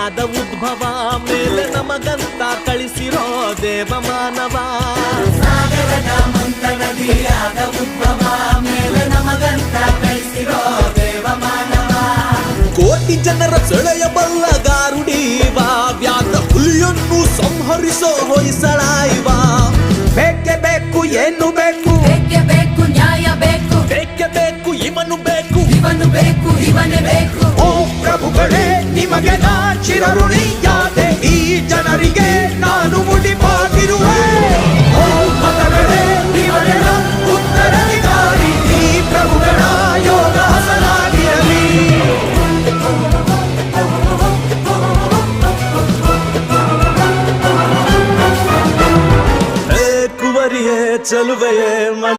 ನದಿಯಾದ ಉದ್ಭವ ಮೇಲೆ ನಮಗಂತ ಕಳಿಸಿರೋ ದೇವ ಮಾನವ. ಸಾಗರದ ಮಂತ ನದಿಯಾದ ಉದ್ಭವ ಮೇಲೆ ನಮಗಂತ ಕಳಿಸಿರೋ ದೇವ ಮಾನವ. ಕೋಟಿ ಜನರ ಸೆಳೆಯಬಲ್ಲ ಗಾರುಡೀವ ವ್ಯಾಘ್ರ ಹುಲಿಯನ್ನು ಸಂಹರಿಸೋ ಹೊಯ್ಸಳಾಯ್ವ. ಬೇಕೆ ಬೇಕು ಏನು ಬೇಕು, ಬೇಕೆ ಬೇಕು ನ್ಯಾಯ ಬೇಕು, ಬೇಕೆ ಬೇಕು ಇವನು ಬೇಕು, ಇವನು ಬೇಕು ಇವನೇ ಬೇಕು. ಓ ಪ್ರಭುಗಳೇ ನಿಮಗೆ ನಾ ಚಿರಋಣಿಯಾದೆ, ಈ ಜನರಿಗೆ ನಾನು ಮುಡಿಪಾಗಿರುವೆ. ಓ ಮತಗಳೇ ಇವನೇ ಉತ್ತರಾಧಿಕಾರಿ, ಈ ಪ್ರಭುಗಳ ಯೋಗ ಹಸನಾಗಿರಲಿ. ಕುವರಿಯೇ ಚಲುವೆಯೇ